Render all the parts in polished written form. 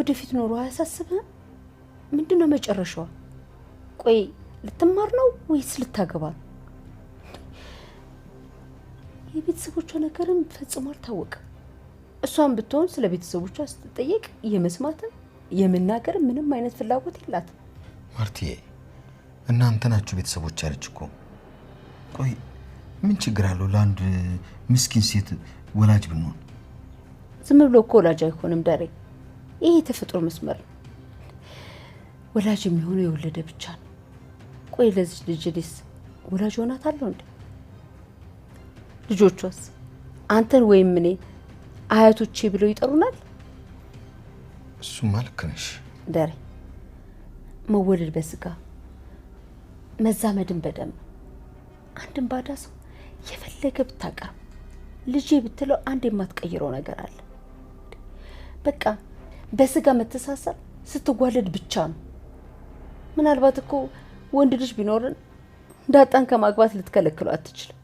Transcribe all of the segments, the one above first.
የወደፊት ኑሮ አያሳስብህም? ምንድነው መጨረሻዋ? ቆይ ልትማር ነው ወይስ ልታገባ? የቤተሰቦቿ ነገርም ፈጽሞ አልታወቀም። እሷን ብትሆን ስለ ቤተሰቦቿ ስትጠየቅ የመስማትም የመናገር ምንም አይነት ፍላጎት የላትም። ማርቲዬ እናንተ ናችሁ ቤተሰቦች አለች እኮ። ቆይ ምን ችግር አለው ለአንድ ምስኪን ሴት ወላጅ ብንሆን? ዝም ብሎ እኮ ወላጅ አይሆንም ዳሬ። ይሄ የተፈጥሮ መስመር ነው። ወላጅ የሚሆነው የወለደ ብቻ ነው። ቆይ ለዚህ ልጅስ ወላጅ ሆናታለሁ እንዴ? ልጆቿስ አንተን ወይም እኔ አያቶቼ ብለው ይጠሩናል? እሱማ ልክ ነሽ ዳሬ። መወለድ በስጋ መዛመድን በደም። አንድን ባዳ ሰው የፈለገ ብታቀርብ ልጄ ብትለው አንድ የማትቀይረው ነገር አለ። በቃ በስጋ መተሳሰር ስትዋለድ ብቻ ነው። ምናልባት እኮ ወንድ ልጅ ቢኖርን ዳጣን ከማግባት ልትከለክለው አትችልም።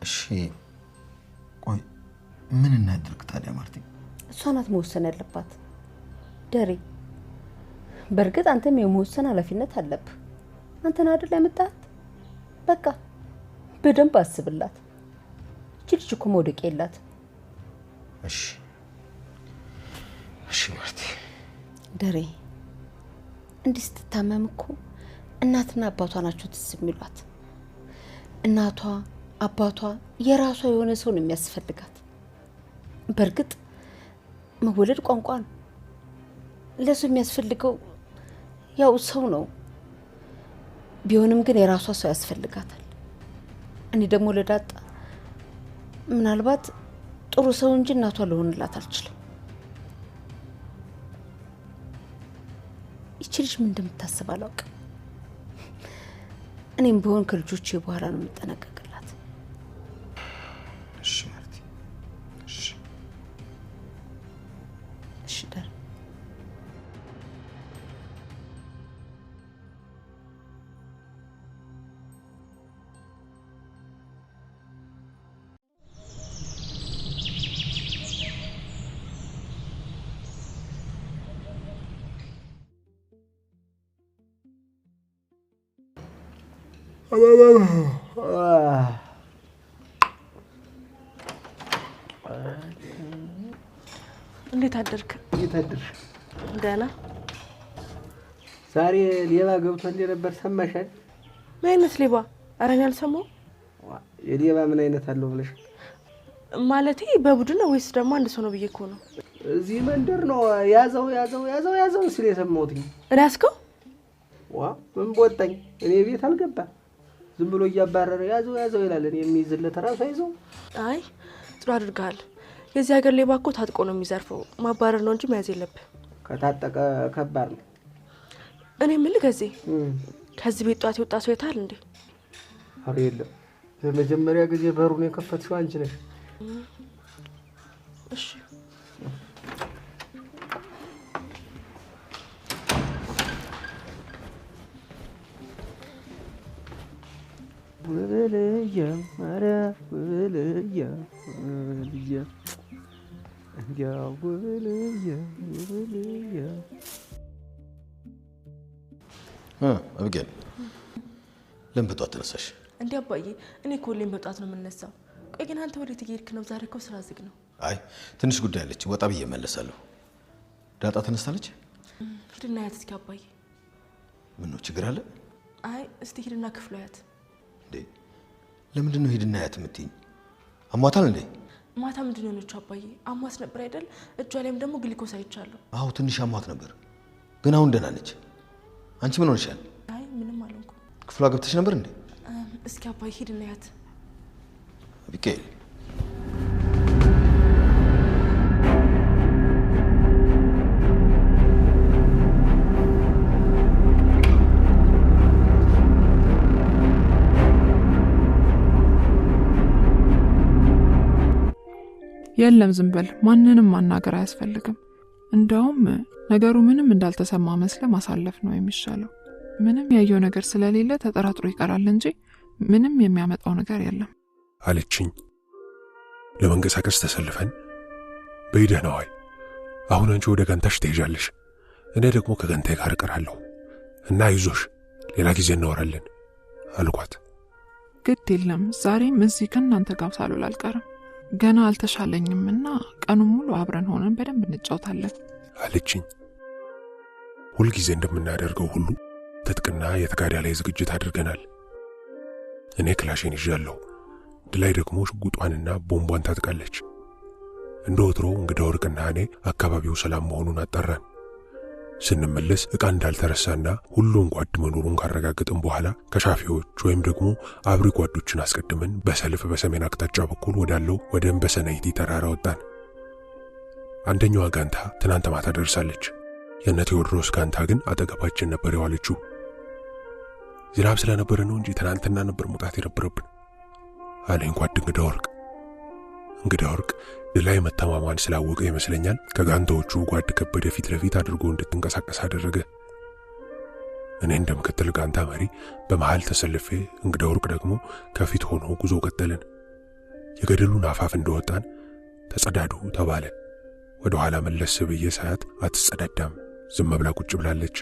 እሺ ቆይ ምን እናድርግ ታዲያ ማርቲ? እሷ ናት መወሰን ያለባት ዳሬ። በእርግጥ አንተም የመወሰን ኃላፊነት አለብህ። አንተን አይደል ያመጣት? በቃ በደንብ አስብላት። እቺ ልጅ እኮ መውደቅ የላት። እሺ ማርቲ። ዳሬ እንዲህ ስትታመም እኮ እናትና አባቷ ናቸው ትዝ የሚሏት። እናቷ አባቷ የራሷ የሆነ ሰው ነው የሚያስፈልጋት። በእርግጥ መወለድ ቋንቋ ነው። ለሱ የሚያስፈልገው ያው ሰው ነው። ቢሆንም ግን የራሷ ሰው ያስፈልጋታል። እኔ ደግሞ ለዳጣ ምናልባት ጥሩ ሰው እንጂ እናቷ ልሆንላት አልችልም። ይቺ ልጅ ምን እንደምታስብ አላውቅም። እኔም ቢሆን ከልጆቼ በኋላ ነው የምጠነቀቅላት። እሺ ማርቲ። እሺ ዳር እንዴት አደርክ? ደህና። ዛሬ ሌባ ገብቶ እንደነበር ሰማሻል? ምን አይነት ሌባ? ኧረ እኔ አልሰማሁም። የሌባ ምን አይነት አለው ብለሽ? ማለቴ በቡድን ነው ወይስ ደግሞ አንድ ሰው ነው ብዬ እኮ ነው። እዚህ መንደር ነው ያዘው ሲል የሰማሁት። እራስከው? ምን ቦጣኝ? እኔ ቤት አልገባ ዝም ብሎ እያባረረ ያዘው ይላል። እኔ የሚይዝለት ራሱ አይዘው። አይ ጥሩ አድርገሃል። የዚህ ሀገር ሌባ እኮ ታጥቆ ነው የሚዘርፈው። ማባረር ነው እንጂ መያዝ የለብህ። ከታጠቀ ከባድ ነው። እኔ የምልህ ከዚህ ቤት ጧት የወጣ ሰው የታል እንዴ? ኧረ የለም። በመጀመሪያ ጊዜ በሩን የከፈትሽው አንቺ ነሽ። እሺ ወለያ ማራ ወለያ እንዲያው ወለያ አብጌል ለምን በጧት ተነሳሽ? እንዴ አባዬ፣ እኔ እኮ ሁሌም በጧት ነው የምነሳው። ቆይ ግን አንተ ወዴት እየሄድክ ነው? ዛሬ እኮ ስራ ዝግ ነው። አይ ትንሽ ጉዳይ አለች፣ ወጣ ብዬ እመለሳለሁ። ዳጣ ተነስታለች? ሂድና ያት እስኪ አባዬ። ምን ነው ችግር አለ? አይ እስቲ ሂድና ክፍሉ ያት። እንዴ ለምንድን ነው ሂድና ያት የምትይኝ? አሟታል እንዴ? ማታ ምንድን ነው ነች አባዬ? አሟት ነበር አይደል? እጇ ላይም ደግሞ ግሊኮስ አይቻለሁ። አዎ ትንሽ አሟት ነበር፣ ግን አሁን ደህና ነች። አንቺ ምን ሆነሻል? አይ ምንም አልሆንኩም። ክፍሏ ገብተሽ ነበር እንዴ? እስኪ አባዬ ሂድና ያት። አብጌል የለም ዝም በል። ማንንም ማናገር አያስፈልግም። እንደውም ነገሩ ምንም እንዳልተሰማ መስለ ማሳለፍ ነው የሚሻለው። ምንም ያየው ነገር ስለሌለ ተጠራጥሮ ይቀራል እንጂ ምንም የሚያመጣው ነገር የለም አለችኝ። ለመንቀሳቀስ ተሰልፈን በይደናዋል አሁን አንቺ ወደ ጋንታሽ ትሄጃለሽ፣ እኔ ደግሞ ከጋንታዬ ጋር እቀራለሁ እና አይዞሽ ሌላ ጊዜ እናወራለን አልኳት። ግድ የለም ዛሬም እዚህ ከእናንተ ጋር ሳልውል አልቀርም። ገና አልተሻለኝምና ቀኑን ሙሉ አብረን ሆነን በደንብ እንጫወታለን አለችኝ። ሁልጊዜ እንደምናደርገው ሁሉ ትጥቅና የተጋዳ ላይ ዝግጅት አድርገናል። እኔ ክላሽን ይዣለሁ፣ ድላይ ደግሞ ሽጉጧንና ቦምቧን ታጥቃለች። እንደ ወትሮው እንግዳ ወርቅና እኔ አካባቢው ሰላም መሆኑን አጣራን። ስንመለስ ዕቃ እንዳልተረሳና ሁሉም ጓድ መኖሩን ካረጋገጥን በኋላ ከሻፊዎች ወይም ደግሞ አብሪ ጓዶችን አስቀድመን በሰልፍ በሰሜን አቅጣጫ በኩል ወዳለው ወደ እምበሰናይቲ ተራራ ወጣን። አንደኛዋ ጋንታ ትናንት ማታ ደርሳለች። የነ ቴዎድሮስ ጋንታ ግን አጠገባችን ነበር የዋለችው። ዝናብ ስለነበረ ነው እንጂ ትናንትና ነበር መውጣት የነበረብን አለኝ ጓድ እንግዳ ወርቅ ድላይ መተማማን ስላወቀ ይመስለኛል ከጋንታዎቹ ጓድ ከበደ ፊት ለፊት አድርጎ እንድትንቀሳቀስ አደረገ። እኔ እንደምከተል ጋንታ መሪ በመሃል ተሰልፌ እንግዳ ወርቅ ደግሞ ከፊት ሆኖ ጉዞ ቀጠልን። የገደሉን አፋፍ እንደወጣን ተጸዳዱ ተባለ። ወደ ኋላ መለስ ብዬ ሳያት አትጸዳዳም፣ ዝም ብላ ቁጭ ብላለች።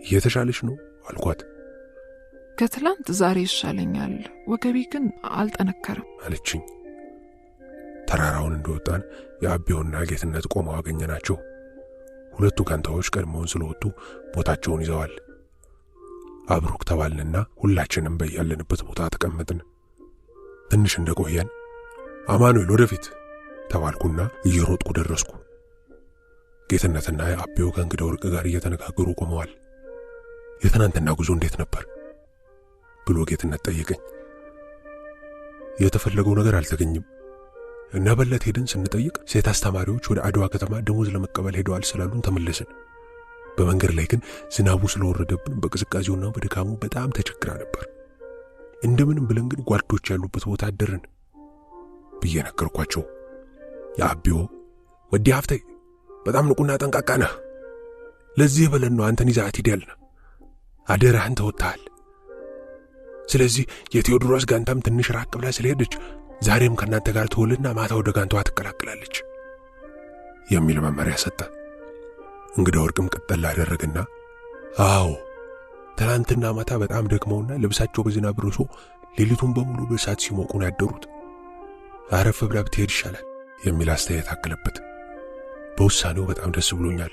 እየተሻለሽ ነው አልኳት። ከትላንት ዛሬ ይሻለኛል፣ ወገቤ ግን አልጠነከረም አለችኝ። ተራራውን እንደወጣን የአቤውና ጌትነት ቆመው አገኘናቸው። ሁለቱ ጋንታዎች ቀድመውን ስለወጡ ቦታቸውን ይዘዋል። አብሩክ ተባልንና ሁላችንም በያለንበት ቦታ ተቀመጥን። ትንሽ እንደቆየን አማኑኤል ወደፊት ተባልኩና እየሮጥኩ ደረስኩ። ጌትነትና የአቤው ከእንግዳ ወርቅ ጋር እየተነጋገሩ ቆመዋል። የትናንትና ጉዞ እንዴት ነበር ብሎ ጌትነት ጠየቀኝ። የተፈለገው ነገር አልተገኘም እና በለት ሄደን ስንጠይቅ ሴት አስተማሪዎች ወደ አድዋ ከተማ ደሞዝ ለመቀበል ሄደዋል ስላሉን ተመለስን። በመንገድ ላይ ግን ዝናቡ ስለወረደብን በቅዝቃዜውና በድካሙ በጣም ተቸግራ ነበር። እንደምንም ብለን ግን ጓዶች ያሉበት ቦታ አደረን ብዬ ነገርኳቸው። የአቤው ወዲ ሀፍቴ በጣም ንቁና ጠንቃቃ ነህ፣ ለዚህ በለን ነው አንተን ይዛት ሄደልን፣ አደራህን ተወጣሃል። ስለዚህ የቴዎድሮስ ጋንታም ትንሽ ራቅ ብላ ስለሄደች ዛሬም ከናንተ ጋር ትውልና ማታ ወደ ጋንታዋ ትቀላቅላለች የሚል መመሪያ ሰጠ። እንግዳ ወርቅም ቀጠል አደረገና አዎ ትናንትና ማታ በጣም ደክመውና ልብሳቸው በዝናብ ርሶ ሌሊቱን በሙሉ በእሳት ሲሞቁ ነው ያደሩት፣ አረፍ ብላ ብትሄድ ይሻላል የሚል አስተያየት አከለበት። በውሳኔው በጣም ደስ ብሎኛል።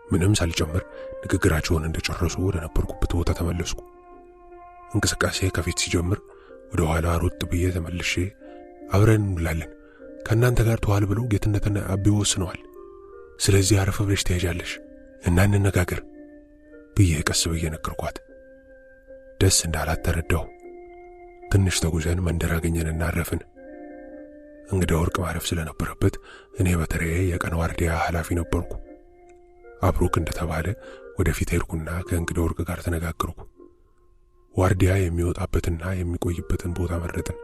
ምንም ሳልጨምር ንግግራቸውን እንደጨረሱ ወደ ነበርኩበት ቦታ ተመለስኩ። እንቅስቃሴ ከፊት ሲጀምር ወደ ኋላ ሮጥ ብዬ ተመልሼ አብረን እንላለን ከናንተ ጋር ተዋል ብለው ጌትነትና አቤው ወስነዋል። ስለዚህ አረፍ ብለሽ ትሄጃለሽ እና እንነጋገር ብዬ ቀስ ብዬ ነገርኳት። ደስ እንዳላት ተረዳሁ። ትንሽ ተጉዘን መንደር አገኘንና አረፍን። እንግዳ ወርቅ ማረፍ ስለነበረበት እኔ በተለየ የቀን ዋርዲያ ኃላፊ ነበርኩ። አብሩክ እንደተባለ ወደፊት ሄድኩና ከእንግዳ ወርቅ ጋር ተነጋገርኩ። ዋርዲያ የሚወጣበትና የሚቆይበትን ቦታ መረጥን።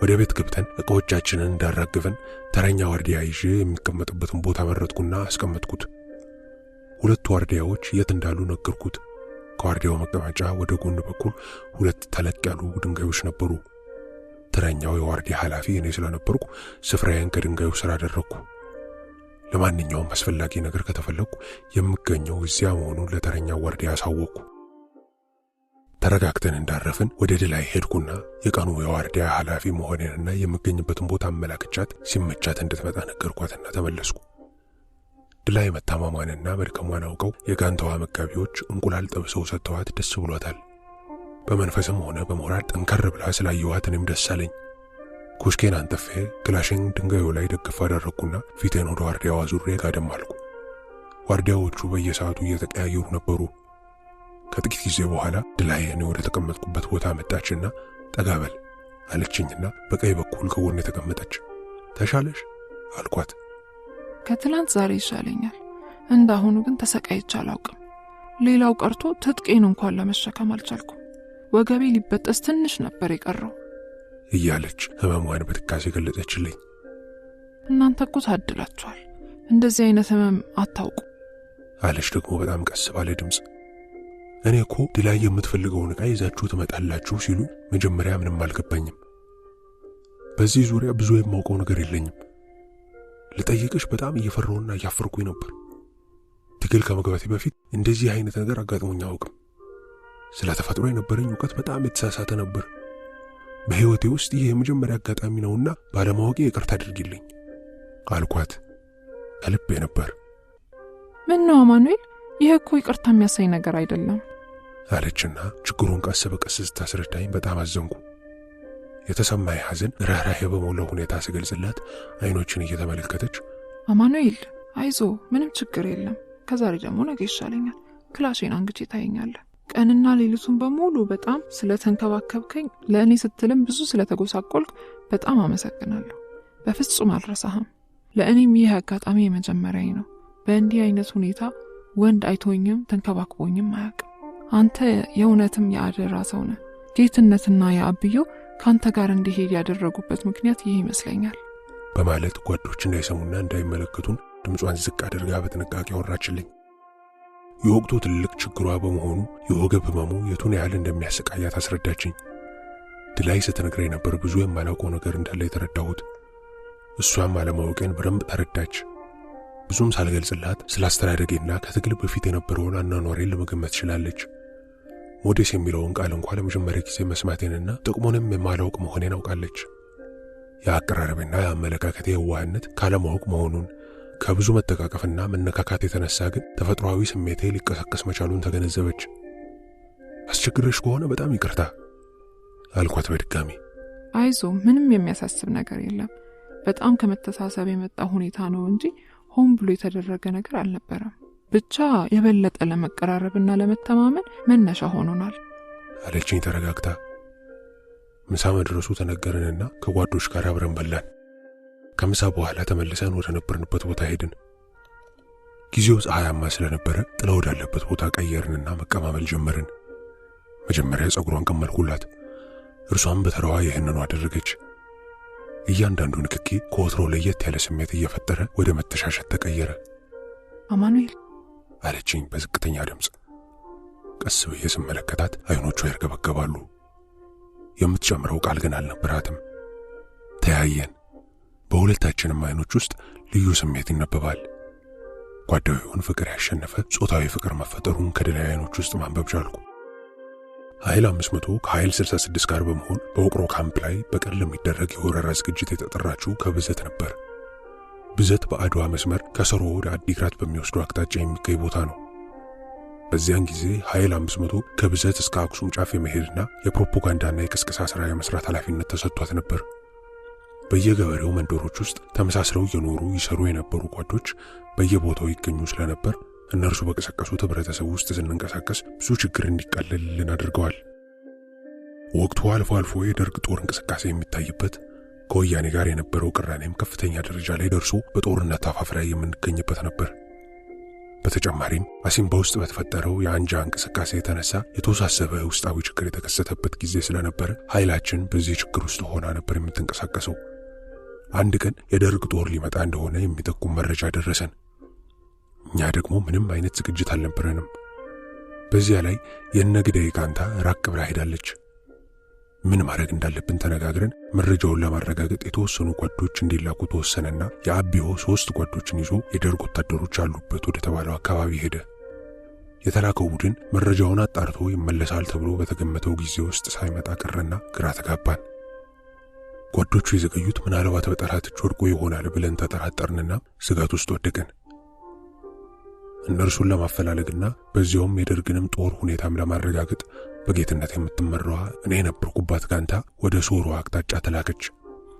ወደ ቤት ገብተን ዕቃዎቻችንን እንዳራግፈን ተረኛ ዋርዲያ ይዤ የሚቀመጥበትን ቦታ መረጥኩና አስቀመጥኩት። ሁለቱ ዋርዲያዎች የት እንዳሉ ነገርኩት። ከዋርዲያው መቀመጫ ወደ ጎን በኩል ሁለት ተለቅ ያሉ ድንጋዮች ነበሩ። ተረኛው የዋርዲያ ኃላፊ እኔ ስለነበርኩ ስፍራዬን ከድንጋዩ ስር አደረግኩ። ለማንኛውም አስፈላጊ ነገር ከተፈለኩ የምገኘው እዚያ መሆኑን ለተረኛው ዋርዲያ አሳወቅኩ። ተረጋግተን እንዳረፍን ወደ ድላይ ሄድኩና የቀኑ የዋርዲያ ኃላፊ መሆኔንና የምገኝበትን ቦታ አመላክቻት ሲመቻት እንድትመጣ ነገርኳትና ተመለስኩ። ድላይ መታማማንና መድከሟን አውቀው የጋንታዋ መጋቢዎች እንቁላል ጠብሰው ሰጥተዋት ደስ ብሏታል። በመንፈስም ሆነ በሞራል ጠንከር ብላ ስላየዋት እኔም ደስ አለኝ። ኩሽኬን አንጥፌ ክላሽን ድንጋዩ ላይ ደግፍ አደረግኩና ፊቴን ወደ ዋርዲያዋ ዙሬ ጋደም አልኩ። ዋርዲያዎቹ በየሰዓቱ እየተቀያየሩ ነበሩ። ከጥቂት ጊዜ በኋላ ድላይ እኔ ወደ ተቀመጥኩበት ቦታ መጣችና ጠጋበል አለችኝና በቀኝ በኩል ከጎን የተቀመጠች። ተሻለሽ አልኳት። ከትላንት ዛሬ ይሻለኛል፣ እንዳሁኑ ግን ተሰቃይቼ አላውቅም። ሌላው ቀርቶ ትጥቄን እንኳን ለመሸከም አልቻልኩም። ወገቤ ሊበጠስ ትንሽ ነበር የቀረው እያለች ህመሟን በትካዜ ገለጸችልኝ። እናንተ እኮ ታድላችኋል፣ እንደዚህ አይነት ህመም አታውቁ አለች ደግሞ በጣም ቀስ ባለ ድምጽ። እኔ እኮ ድላይ የምትፈልገውን ዕቃ ይዛችሁ ትመጣላችሁ ሲሉ መጀመሪያ ምንም አልገባኝም። በዚህ ዙሪያ ብዙ የማውቀው ነገር የለኝም። ልጠይቅሽ በጣም እየፈራሁና እያፈርኩኝ ነበር። ትግል ከመግባቴ በፊት እንደዚህ አይነት ነገር አጋጥሞኝ አያውቅም። ስለ ተፈጥሮ የነበረኝ እውቀት በጣም የተሳሳተ ነበር። በሕይወቴ ውስጥ ይህ የመጀመሪያ አጋጣሚ ነውና ባለማወቄ ይቅርታ አድርጊልኝ አልኳት። ከልቤ ነበር። ምን ነው አማኑኤል፣ ይህ እኮ ይቅርታ የሚያሳይ ነገር አይደለም አለችና ችግሩን ቀስ በቀስ ስታስረዳኝ በጣም አዘንኩ። የተሰማኝ ሐዘን ርኅራኄ በሞላው ሁኔታ ስገልጽላት አይኖችን እየተመለከተች አማኑኤል አይዞ፣ ምንም ችግር የለም። ከዛሬ ደግሞ ነገ ይሻለኛል። ክላሼን አንግቼ ታየኛለህ። ቀንና ሌሊቱን በሙሉ በጣም ስለተንከባከብከኝ፣ ለእኔ ስትልም ብዙ ስለተጎሳቆልክ በጣም አመሰግናለሁ። በፍጹም አልረሳህም። ለእኔም ይህ አጋጣሚ የመጀመሪያዬ ነው። በእንዲህ አይነት ሁኔታ ወንድ አይቶኝም ተንከባክቦኝም አያውቅም። አንተ የእውነትም የአደራ ሰው ነህ። ጌትነትና የአብዮ ካንተ ጋር እንዲሄድ ያደረጉበት ምክንያት ይህ ይመስለኛል በማለት ጓዶች እንዳይሰሙና እንዳይመለከቱን ድምጿን ዝቅ አድርጋ በጥንቃቄ አወራችልኝ። የወቅቱ ትልቅ ችግሯ በመሆኑ የወገብ ህመሙ የቱን ያህል እንደሚያሰቃያት አስረዳችኝ። ድላይ ስትነግረኝ ነበር ብዙ የማላውቀው ነገር እንዳለ የተረዳሁት። እሷም አለማወቄን በደንብ ተረዳች። ብዙም ሳልገልጽላት ስላስተዳደጌና ከትግል በፊት የነበረውን አኗኗሬን ለመገመት ችላለች። ሞዴስ የሚለውን ቃል እንኳን ለመጀመሪያ ጊዜ መስማቴንና ጥቅሙንም የማላውቅ መሆኔን አውቃለች። የአቀራረቤና የአመለካከቴ የዋህነት ካለማወቅ መሆኑን፣ ከብዙ መተቃቀፍና መነካካት የተነሳ ግን ተፈጥሯዊ ስሜቴ ሊቀሰቀስ መቻሉን ተገነዘበች። አስቸግረሽ ከሆነ በጣም ይቅርታ አልኳት በድጋሚ። አይዞ፣ ምንም የሚያሳስብ ነገር የለም። በጣም ከመተሳሰብ የመጣ ሁኔታ ነው እንጂ ሆን ብሎ የተደረገ ነገር አልነበረም። ብቻ የበለጠ ለመቀራረብና ለመተማመን መነሻ ሆኖናል አለችኝ ተረጋግታ። ምሳ መድረሱ ተነገረንና ከጓዶች ጋር አብረን በላን። ከምሳ በኋላ ተመልሰን ወደ ነበርንበት ቦታ ሄድን። ጊዜው ፀሐያማ ስለነበረ ጥላ ወዳለበት ቦታ ቀየርንና መቀማመል ጀመርን። መጀመሪያ ጸጉሯን ቀመልኩላት። እርሷም በተራዋ ይህንኑ አደረገች። እያንዳንዱ ንክኪ ከወትሮ ለየት ያለ ስሜት እየፈጠረ ወደ መተሻሸት ተቀየረ። አማኑኤል አለችኝ በዝቅተኛ ድምፅ። ቀስ ብዬ ስመለከታት አይኖቿ ያርገበገባሉ። የምትጨምረው ቃል ግን አልነበራትም። ተያየን። በሁለታችንም አይኖች ውስጥ ልዩ ስሜት ይነበባል። ጓዳዊውን ፍቅር ያሸነፈ ጾታዊ ፍቅር መፈጠሩን ከድላይ አይኖች ውስጥ ማንበብ ቻልኩ። ኃይል 500 ከኃይል 66 ጋር በመሆን በውቅሮ ካምፕ ላይ በቀን ለሚደረግ የወረራ ዝግጅት የተጠራችው ከብዘት ነበር። ብዘት በአድዋ መስመር ከሰሮ ወደ አዲግራት በሚወስዱ አቅጣጫ የሚገኝ ቦታ ነው። በዚያን ጊዜ ኃይል 500 ከብዘት እስከ አክሱም ጫፍ የመሄድና የፕሮፓጋንዳና የቅስቀሳ ሥራ የመስራት ኃላፊነት ተሰጥቷት ነበር። በየገበሬው መንደሮች ውስጥ ተመሳስለው የኖሩ ይሰሩ የነበሩ ጓዶች በየቦታው ይገኙ ስለነበር እነርሱ በቀሰቀሱት ህብረተሰብ ውስጥ ስንንቀሳቀስ ብዙ ችግር እንዲቀለልልን አድርገዋል። ወቅቱ አልፎ አልፎ የደርግ ጦር እንቅስቃሴ የሚታይበት፣ ከወያኔ ጋር የነበረው ቅራኔም ከፍተኛ ደረጃ ላይ ደርሶ በጦርነት አፋፍ ላይ የምንገኝበት ነበር። በተጨማሪም አሲምባ ውስጥ በተፈጠረው የአንጃ እንቅስቃሴ የተነሳ የተወሳሰበ ውስጣዊ ችግር የተከሰተበት ጊዜ ስለነበረ ኃይላችን በዚህ ችግር ውስጥ ሆና ነበር የምትንቀሳቀሰው። አንድ ቀን የደርግ ጦር ሊመጣ እንደሆነ የሚጠቁም መረጃ ደረሰን። እኛ ደግሞ ምንም አይነት ዝግጅት አልነበረንም። በዚያ ላይ የነግዳይ ጋንታ ራቅ ብላ ሄዳለች። ምን ማድረግ እንዳለብን ተነጋግረን መረጃውን ለማረጋገጥ የተወሰኑ ጓዶች እንዲላኩ ተወሰነና የአቢዮ 3 ጓዶችን ይዞ የደርግ ወታደሮች አሉበት ወደ ተባለው አካባቢ ሄደ። የተላከው ቡድን መረጃውን አጣርቶ ይመለሳል ተብሎ በተገመተው ጊዜ ውስጥ ሳይመጣ ቀረና ግራ ተጋባን። ጓዶቹ የዘገዩት ምናልባት በጠላት እጅ ወድቆ ይሆናል ብለን ተጠራጠርንና ስጋት ውስጥ ወደቅን። እነርሱን ለማፈላለግና በዚያውም የደርግንም ጦር ሁኔታም ለማረጋገጥ በጌትነት የምትመራዋ እኔ የነበርኩባት ጋንታ ወደ ሶሮ አቅጣጫ ተላከች።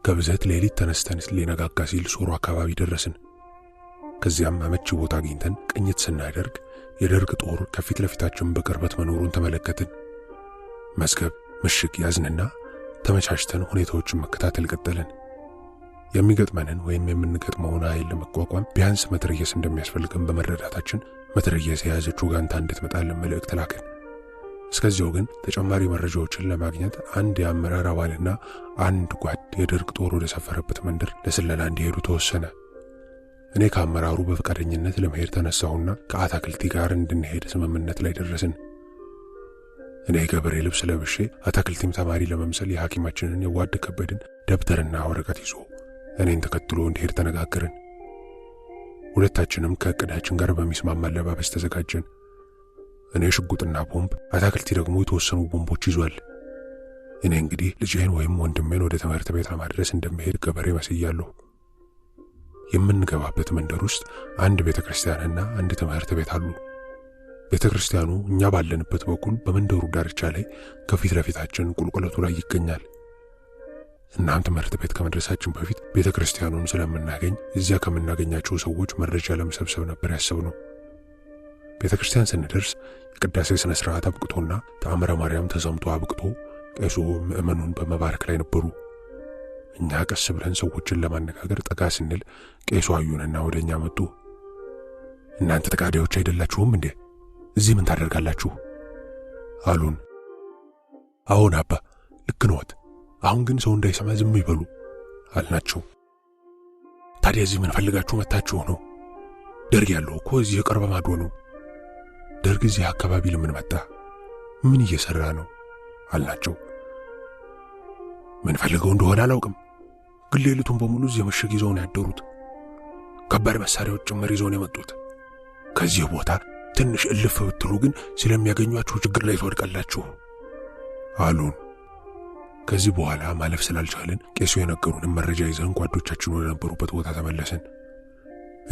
ከብዘት ሌሊት ተነስተን ሊነጋጋ ሲል ሶሮ አካባቢ ደረስን። ከዚያም አመቺ ቦታ አግኝተን ቅኝት ስናደርግ የደርግ ጦር ከፊት ለፊታችን በቅርበት መኖሩን ተመለከትን። መስገብ ምሽግ ያዝንና ተመቻችተን ሁኔታዎችን መከታተል ቀጠልን። የሚገጥመንን ወይም የምንገጥመውን ኃይል ለመቋቋም ቢያንስ መትረየስ እንደሚያስፈልገን በመረዳታችን መትረየስ የያዘችው ጋንታ እንድትመጣልን መልእክት ላክን። እስከዚያው ግን ተጨማሪ መረጃዎችን ለማግኘት አንድ የአመራር አባልና አንድ ጓድ የደርግ ጦር ወደ ሰፈረበት መንደር ለስለላ እንዲሄዱ ተወሰነ። እኔ ከአመራሩ በፈቃደኝነት ለመሄድ ተነሳሁና ከአታክልቲ ጋር እንድንሄድ ስምምነት ላይ ደረስን። እኔ ገበሬ ልብስ ለብሼ አታክልቲም ተማሪ ለመምሰል የሐኪማችንን የዋድ ከበድን ደብተርና ወረቀት ይዞ እኔን ተከትሎ እንዲሄድ ተነጋገርን። ሁለታችንም ከእቅዳችን ጋር በሚስማማ አለባበስ ተዘጋጀን። እኔ ሽጉጥና ቦምብ፣ አታክልቲ ደግሞ የተወሰኑ ቦምቦች ይዟል። እኔ እንግዲህ ልጄን ወይም ወንድሜን ወደ ትምህርት ቤት ለማድረስ እንደምሄድ ገበሬ መስያለሁ። የምንገባበት መንደር ውስጥ አንድ ቤተክርስቲያንና አንድ ትምህርት ቤት አሉ። ቤተክርስቲያኑ እኛ ባለንበት በኩል በመንደሩ ዳርቻ ላይ ከፊት ለፊታችን ቁልቁለቱ ላይ ይገኛል። እናም ትምህርት ቤት ከመድረሳችን በፊት ቤተክርስቲያኑን ስለምናገኝ እዚያ ከምናገኛቸው ሰዎች መረጃ ለመሰብሰብ ነበር ያሰብነው። ቤተክርስቲያን ስንደርስ የቅዳሴ ስነ ስርዓት አብቅቶና ተአምረ ማርያም ተሰምቶ አብቅቶ ቄሱ ምእመኑን በመባረክ ላይ ነበሩ። እኛ ቀስ ብለን ሰዎችን ለማነጋገር ጠጋ ስንል ቄሱ አዩንና ወደኛ መጡ። እናንተ ተቃዳዮች አይደላችሁም እንዴ? እዚህ ምን ታደርጋላችሁ? አሉን። አዎን አባ፣ ልክ ነዎት። አሁን ግን ሰው እንዳይሰማ ዝም ይበሉ አልናቸው። ታዲያ እዚህ ምን ፈልጋችሁ መጣችሁ ነው? ደርግ ያለው እኮ እዚህ የቀርበ ማዶ ነው። ደርግ እዚህ አካባቢ ለምን መጣ? ምን እየሰራ ነው አልናቸው። ምን ፈልገው እንደሆነ አላውቅም፣ ግን ሌሊቱን በሙሉ እዚህ ምሽግ ይዘው ነው ያደሩት። ከባድ መሳሪያዎች ጭምር ይዘው ነው የመጡት። ከዚህ ቦታ ትንሽ እልፍ ብትሉ ግን ስለሚያገኟችሁ ችግር ላይ ትወድቃላችሁ አሉን። ከዚህ በኋላ ማለፍ ስላልቻልን ቄሱ የነገሩንን መረጃ ይዘን ጓዶቻችን ወደ ነበሩበት ቦታ ተመለስን።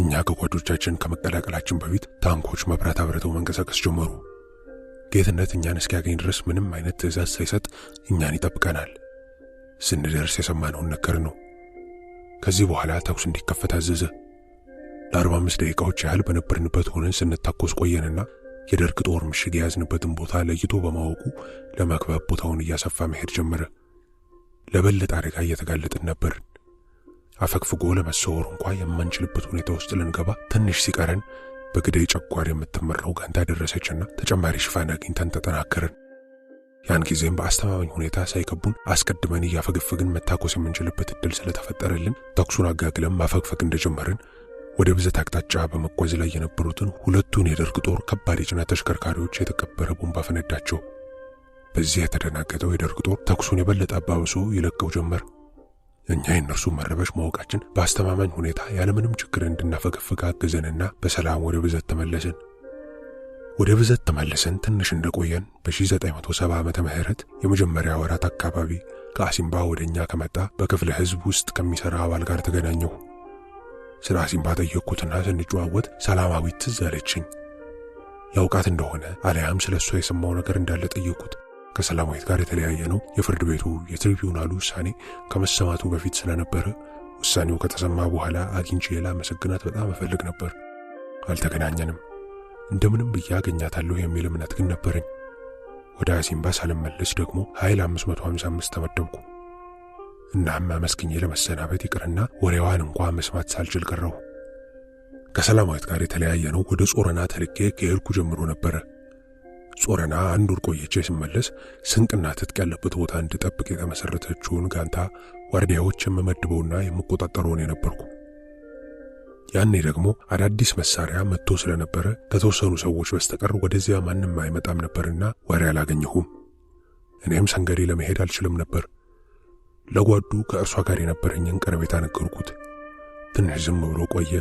እኛ ከጓዶቻችን ከመቀላቀላችን በፊት ታንኮች መብራት አብረተው መንቀሳቀስ ጀመሩ። ጌትነት እኛን እስኪያገኝ ድረስ ምንም አይነት ትዕዛዝ ሳይሰጥ እኛን ይጠብቀናል። ስንደርስ የሰማነውን ነገር ነው። ከዚህ በኋላ ተኩስ እንዲከፈት አዘዘ። ለ45 ደቂቃዎች ያህል በነበርንበት ሆነን ስንታኮስ ቆየንና የደርግ ጦር ምሽግ የያዝንበትን ቦታ ለይቶ በማወቁ ለመክበብ ቦታውን እያሰፋ መሄድ ጀመረ። ለበለጠ አደጋ እየተጋለጥን ነበር። አፈግፍጎ ለመሰወር እንኳን የማንችልበት ሁኔታ ውስጥ ልንገባ ትንሽ ሲቀረን በግዳይ ጨጓር የምትመራው ጋንታ ደረሰችና ተጨማሪ ሽፋን አግኝተን ተጠናከርን። ያን ጊዜም በአስተማማኝ ሁኔታ ሳይከቡን አስቀድመን እያፈገፈግን መታኮስ የምንችልበት እድል ስለተፈጠረልን ተኩሱን አጋግለን ማፈግፈግ እንደጀመርን ወደ ብዘት አቅጣጫ በመጓዝ ላይ የነበሩትን ሁለቱን የደርግ ጦር ከባድ የጭነት ተሽከርካሪዎች የተቀበረ ቦምብ አፈነዳቸው። በዚህ የተደናገጠው የደርግ ጦር ተኩሱን የበለጠ አባብሶ ይለቀው ጀመር። እኛ የእነርሱ መረበሽ ማወቃችን በአስተማማኝ ሁኔታ ያለምንም ችግር እንድናፈገፍግ አገዘንና በሰላም ወደ ብዘት ተመለስን። ወደ ብዘት ተመለስን ትንሽ እንደቆየን በ1970 ዓመተ ምህረት የመጀመሪያ ወራት አካባቢ ከአሲምባ ወደኛ ከመጣ በክፍለ ህዝብ ውስጥ ከሚሰራ አባል ጋር ተገናኘሁ። ስለ አሲምባ ጠየቅኩትና ስንጨዋወት ሰላማዊት ትዝ አለችኝ። ያውቃት እንደሆነ አለያም ስለሷ የሰማው ነገር እንዳለ ጠየቅኩት። ከሰላማዊት ጋር የተለያየ ነው የፍርድ ቤቱ የትሪቢዩናሉ ውሳኔ ከመሰማቱ በፊት ስለነበረ ውሳኔው ከተሰማ በኋላ አግኝቼ ላመሰግናት በጣም እፈልግ ነበር። አልተገናኘንም። እንደምንም ብዬ አገኛታለሁ የሚል እምነት ግን ነበረኝ። ወደ አሲምባ ሳልመለስ ደግሞ ኃይል 555 ተመደብኩ። እናም አመስግኜ ለመሰናበት ይቅርና ወሬዋን እንኳን መስማት ሳልችል ቀረሁ። ከሰላማዊት ጋር የተለያየ ነው ወደ ጾረና ተልኬ ከሄድኩ ጀምሮ ነበረ። ጾረና አንድ ወር ቆይቼ ስመለስ ስንቅና ትጥቅ ያለበት ቦታ እንድጠብቅ የተመሰረተችውን ጋንታ ዋርዲያዎች የምመድበውና የምቆጣጠረውን የነበርኩ። ያኔ ደግሞ አዳዲስ መሳሪያ መጥቶ ስለነበረ ከተወሰኑ ሰዎች በስተቀር ወደዚያ ማንም አይመጣም ነበርና ወሬ አላገኘሁም። እኔም ሰንገዴ ለመሄድ አልችልም ነበር። ለጓዱ ከእርሷ ጋር የነበረኝን ቀረቤታ ነገርኩት። ትንሽ ዝም ብሎ ቆየ።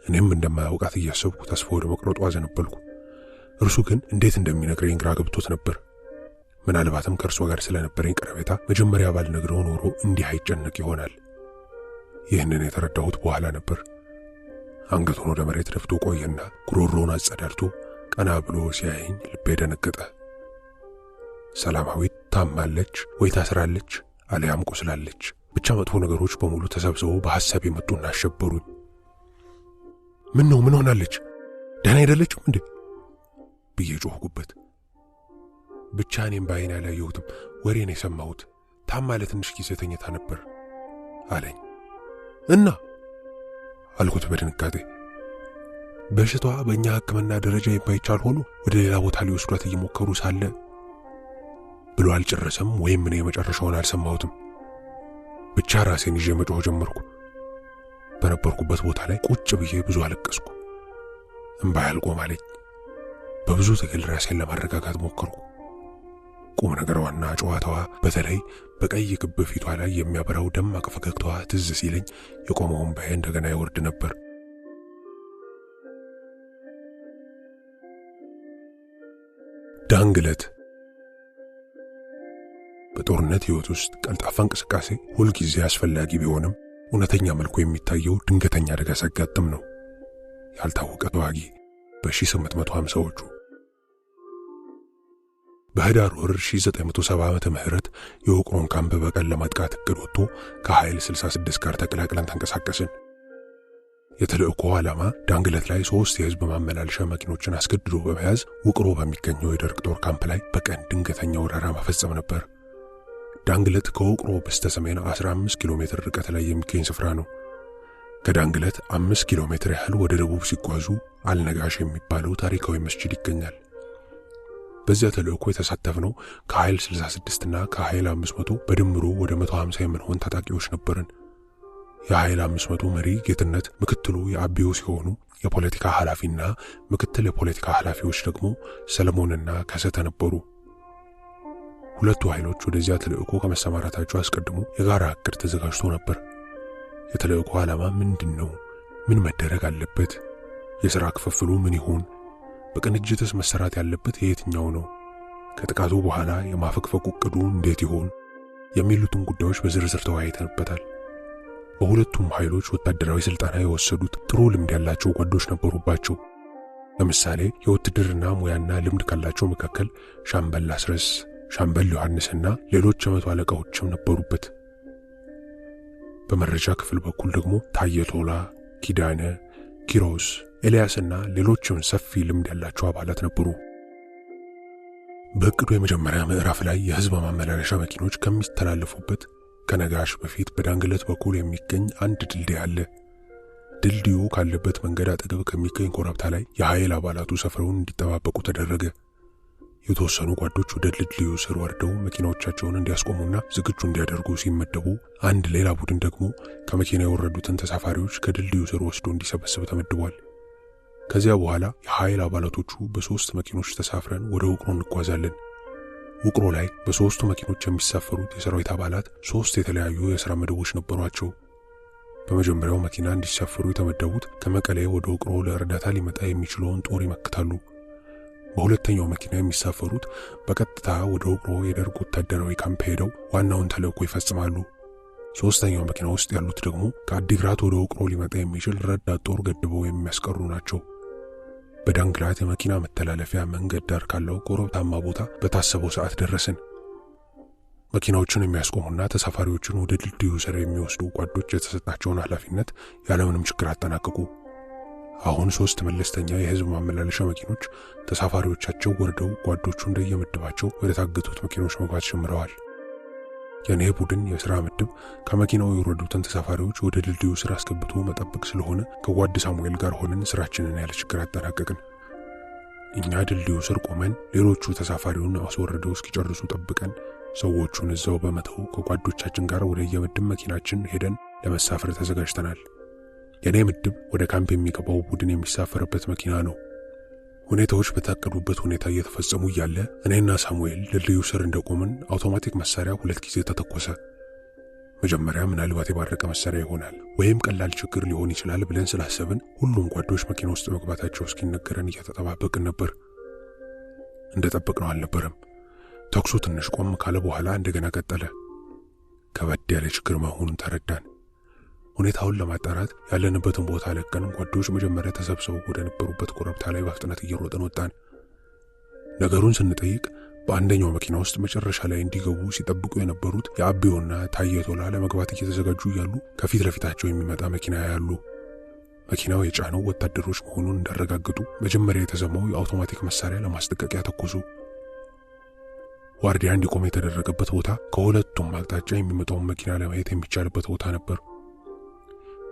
እኔም እንደማያውቃት እያሰብኩ ተስፋ ወደ መቁረጡ አዘነበልኩ። እርሱ ግን እንዴት እንደሚነግረኝ ግራ ገብቶት ነበር። ምናልባትም ከእርሷ ጋር ስለነበረኝ ቀረቤታ መጀመሪያ ባልነግረው ኖሮ እንዲህ አይጨነቅ ይሆናል። ይህንን የተረዳሁት በኋላ ነበር። አንገቱን ወደ መሬት ደፍቶ ቆየና ጉሮሮውን አጸዳድቶ ቀና ብሎ ሲያየኝ ልቤ ደነገጠ። ሰላማዊት ታማለች ወይ ታስራለች አለያም ቆስላለች፣ ብቻ መጥፎ ነገሮች በሙሉ ተሰብስበው በሐሳብ የመጡና አሸበሩኝ። ምን ነው? ምን ሆናለች? ደህና አይደለችም እንዴ ብዬ ጮህኩበት። ብቻ እኔም ባይኔ አላየሁትም፣ ወሬን የሰማሁት። ታማ ለትንሽ ጊዜ ተኝታ ነበር አለኝ። እና አልኩት በድንጋጤ። በሽታዋ በእኛ ሕክምና ደረጃ የማይቻል ሆኖ ወደ ሌላ ቦታ ሊወስዷት እየሞከሩ ሳለ ብሎ አልጨረሰም፣ ወይም እኔ የመጨረሻውን አልሰማሁትም። ብቻ ራሴን ይዤ መጮህ ጀመርኩ። በነበርኩበት ቦታ ላይ ቁጭ ብዬ ብዙ አለቀስኩ። እምባ ያልቆም አለኝ። በብዙ ትግል ራሴን ለማረጋጋት ሞከርኩ። ቁም ነገሯና ጨዋታዋ፣ በተለይ በቀይ ክብ ፊቷ ላይ የሚያበራው ደማቅ ፈገግታዋ ትዝ ሲለኝ የቆመው እምባዬ እንደገና ይወርድ ነበር። ዳንግለት በጦርነት ህይወት ውስጥ ቀልጣፋ እንቅስቃሴ ሁልጊዜ አስፈላጊ ቢሆንም እውነተኛ መልኩ የሚታየው ድንገተኛ አደጋ ሲያጋጥም ነው። ያልታወቀ ተዋጊ በ1850ዎቹ በህዳር ወር 1970 ዓመተ ምህረት የውቅሮን ካምፕ በቀን ለማጥቃት እቅድ ወጥቶ ከኃይል 66 ጋር ተቀላቅለን ተንቀሳቀስን። የተልእኮ ዓላማ ዳንግለት ላይ 3 የህዝብ ማመላለሻ መኪኖችን አስገድዶ በመያዝ ውቅሮ በሚገኘው የደርግ ጦር ካምፕ ላይ በቀን ድንገተኛ ወረራ መፈጸም ነበር። ዳንግለት ከውቅሮ በስተሰሜን 15 ኪሎ ሜትር ርቀት ላይ የሚገኝ ስፍራ ነው። ከዳንግለት 5 ኪሎ ሜትር ያህል ወደ ደቡብ ሲጓዙ አልነጋሽ የሚባለው ታሪካዊ መስጂድ ይገኛል። በዚያ ተልእኮ የተሳተፍነው ከኃይል 66 እና ከኃይል 500 በድምሩ ወደ 150 የምንሆን ታጣቂዎች ነበርን። የኃይል 500 መሪ ጌትነት፣ ምክትሉ የአቢው ሲሆኑ የፖለቲካ ኃላፊና ምክትል የፖለቲካ ኃላፊዎች ደግሞ ሰለሞንና ከሰተ ነበሩ። ሁለቱ ኃይሎች ወደዚያ ተልእኮ ከመሰማራታቸው አስቀድሞ የጋራ እቅድ ተዘጋጅቶ ነበር። የተልእኮ ዓላማ ምንድነው? ምን መደረግ አለበት? የሥራ ክፍፍሉ ምን ይሆን? በቅንጅትስ መሰራት ያለበት የትኛው ነው? ከጥቃቱ በኋላ የማፈግፈግ እቅዱ እንዴት ይሆን? የሚሉትን ጉዳዮች በዝርዝር ተወያይተንበታል። በሁለቱም ኃይሎች ወታደራዊ ስልጠና የወሰዱት ጥሩ ልምድ ያላቸው ጓዶች ነበሩባቸው። ለምሳሌ የውትድርና ሙያና ልምድ ካላቸው መካከል ሻምበል አስረስ፣ ሻምበል ዮሐንስና ሌሎች የመቶ አለቃዎችም ነበሩበት። በመረጃ ክፍል በኩል ደግሞ ታየቶላ፣ ኪዳነ፣ ኪሮስ፣ ኤልያስና ሌሎችም ሰፊ ልምድ ያላቸው አባላት ነበሩ። በእቅዱ የመጀመሪያ ምዕራፍ ላይ የህዝብ ማመላለሻ መኪኖች ከሚተላለፉበት ከነጋሽ በፊት በዳንግለት በኩል የሚገኝ አንድ ድልድይ አለ። ድልድዩ ካለበት መንገድ አጠገብ ከሚገኝ ኮረብታ ላይ የኃይል አባላቱ ሰፍረውን እንዲጠባበቁ ተደረገ። የተወሰኑ ጓዶች ወደ ድልድዩ ስር ወርደው መኪናዎቻቸውን እንዲያስቆሙና ዝግጁ እንዲያደርጉ ሲመደቡ፣ አንድ ሌላ ቡድን ደግሞ ከመኪና የወረዱትን ተሳፋሪዎች ከድልድዩ ስር ወስዶ እንዲሰበስብ ተመድቧል። ከዚያ በኋላ የኃይል አባላቶቹ በ3 መኪኖች ተሳፍረን ወደ ውቅሮ እንጓዛለን። ውቅሮ ላይ በ3ቱ መኪኖች የሚሳፈሩት የሰራዊት አባላት 3 የተለያዩ የሥራ መደቦች ነበሯቸው። በመጀመሪያው መኪና እንዲሳፈሩ የተመደቡት ከመቀሌ ወደ ውቅሮ ለእርዳታ ሊመጣ የሚችለውን ጦር ይመክታሉ። በሁለተኛው መኪና የሚሳፈሩት በቀጥታ ወደ ውቅሮ የደርግ ወታደራዊ ካምፕ ሄደው ዋናውን ተልእኮ ይፈጽማሉ። ሶስተኛው መኪና ውስጥ ያሉት ደግሞ ከአዲግራት ወደ ውቅሮ ሊመጣ የሚችል ረዳት ጦር ገድበው የሚያስቀሩ ናቸው። በዳንግላት የመኪና መተላለፊያ መንገድ ዳር ካለው ኮረብታማ ቦታ በታሰበው ሰዓት ደረስን። መኪናዎችን የሚያስቆሙና ተሳፋሪዎችን ወደ ድልድዩ ስር የሚወስዱ ጓዶች የተሰጣቸውን ኃላፊነት ያለምንም ችግር አጠናቀቁ። አሁን 3 መለስተኛ የህዝብ ማመላለሻ መኪኖች ተሳፋሪዎቻቸው ወርደው ጓዶቹ እንደየምድባቸው ወደ ታገቱት መኪኖች መግባት ጀምረዋል። የኔ ቡድን የሥራ ምድብ ከመኪናው የወረዱትን ተሳፋሪዎች ወደ ድልድዩ ስር አስገብቶ መጠበቅ ስለሆነ ከጓድ ሳሙኤል ጋር ሆነን ስራችንን ያለ ችግር አጠናቀቅን። እኛ ድልድዩ ስር ቆመን ሌሎቹ ተሳፋሪውን አስወርደው እስኪጨርሱ ጠብቀን ሰዎቹን እዛው በመተው ከጓዶቻችን ጋር ወደ የምድብ መኪናችን ሄደን ለመሳፈር ተዘጋጅተናል። የኔ ምድብ ወደ ካምፕ የሚገባው ቡድን የሚሳፈርበት መኪና ነው። ሁኔታዎች በታቀዱበት ሁኔታ እየተፈጸሙ እያለ እኔና ሳሙኤል ድልድዩ ስር እንደቆምን አውቶማቲክ መሳሪያ 2 ጊዜ ተተኮሰ። መጀመሪያ ምናልባት የባረቀ መሳሪያ ይሆናል ወይም ቀላል ችግር ሊሆን ይችላል ብለን ስላሰብን ሁሉም ጓዶች መኪና ውስጥ መግባታቸው እስኪነገረን እየተጠባበቅን ነበር። እንደጠበቅነው አልነበረም። ተኩሱ ትንሽ ቆም ካለ በኋላ እንደገና ቀጠለ። ከበድ ያለ ችግር መሆኑን ተረዳን። ሁኔታውን ለማጣራት ያለንበትን ቦታ ለቀን ጓዶች መጀመሪያ ተሰብስበው ወደ ነበሩበት ኮረብታ ላይ በፍጥነት እየሮጥን ወጣን። ነገሩን ስንጠይቅ በአንደኛው መኪና ውስጥ መጨረሻ ላይ እንዲገቡ ሲጠብቁ የነበሩት የአቢውና ታየቶላ ለመግባት እየተዘጋጁ እያሉ ከፊት ለፊታቸው የሚመጣ መኪና ያያሉ። መኪናው የጫነው ወታደሮች መሆኑን እንዳረጋግጡ መጀመሪያ የተሰማው የአውቶማቲክ መሳሪያ ለማስጠንቀቂያ ተኮሱ። ዋርዲያ እንዲቆም የተደረገበት ቦታ ከሁለቱም አቅጣጫ የሚመጣውን መኪና ለማየት የሚቻልበት ቦታ ነበር።